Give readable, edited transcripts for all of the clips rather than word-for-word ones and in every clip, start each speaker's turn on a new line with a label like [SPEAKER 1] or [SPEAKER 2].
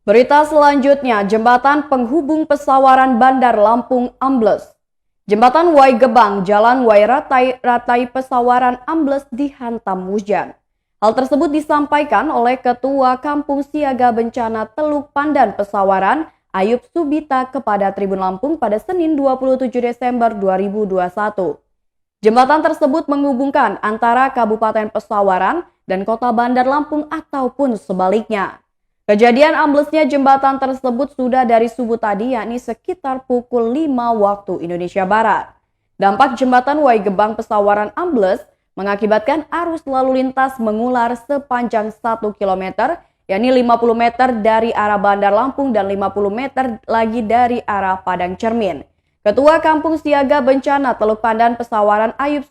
[SPEAKER 1] Berita selanjutnya, jembatan penghubung Pesawaran Bandar Lampung ambles. Jembatan Wai Gebang, Jalan Wai Ratai Pesawaran ambles dihantam hujan. Hal tersebut disampaikan oleh Ketua Kampung Siaga Bencana Teluk Pandan Pesawaran, Ayub Subita kepada Tribun Lampung pada Senin 27 Desember 2021. Jembatan tersebut menghubungkan antara Kabupaten Pesawaran dan Kota Bandar Lampung ataupun sebaliknya. Kejadian amblesnya jembatan tersebut sudah dari subuh tadi, yakni sekitar pukul 5 waktu Indonesia Barat. Dampak jembatan Wai Gebang Pesawaran ambles mengakibatkan arus lalu lintas mengular sepanjang 1 km, yakni 50 meter dari arah Bandar Lampung dan 50 meter lagi dari arah Padang Cermin. Ketua Kampung Siaga Bencana Teluk Pandan Pesawaran Ayub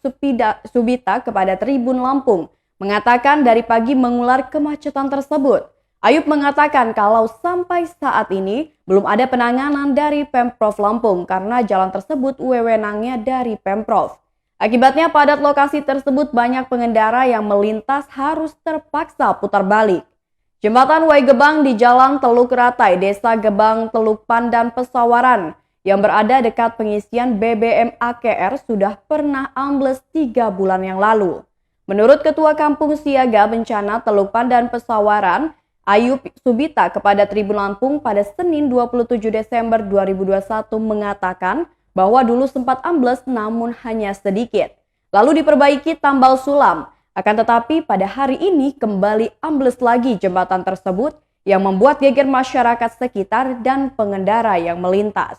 [SPEAKER 1] Subita kepada Tribun Lampung mengatakan dari pagi mengular kemacetan tersebut. Ayub mengatakan kalau sampai saat ini belum ada penanganan dari Pemprov Lampung karena jalan tersebut wewenangnya dari Pemprov. Akibatnya padat lokasi tersebut banyak pengendara yang melintas harus terpaksa putar balik. Jembatan Wai Gebang di Jalan Teluk Ratai, Desa Gebang, Teluk Pandan, Pesawaran yang berada dekat pengisian BBM AKR sudah pernah ambles 3 bulan yang lalu. Menurut Ketua Kampung Siaga Bencana Teluk Pandan Pesawaran, Ayub Subita kepada Tribun Lampung pada Senin 27 Desember 2021 mengatakan bahwa dulu sempat ambles namun hanya sedikit. Lalu diperbaiki tambal sulam. Akan tetapi pada hari ini kembali ambles lagi jembatan tersebut yang membuat geger masyarakat sekitar dan pengendara yang melintas.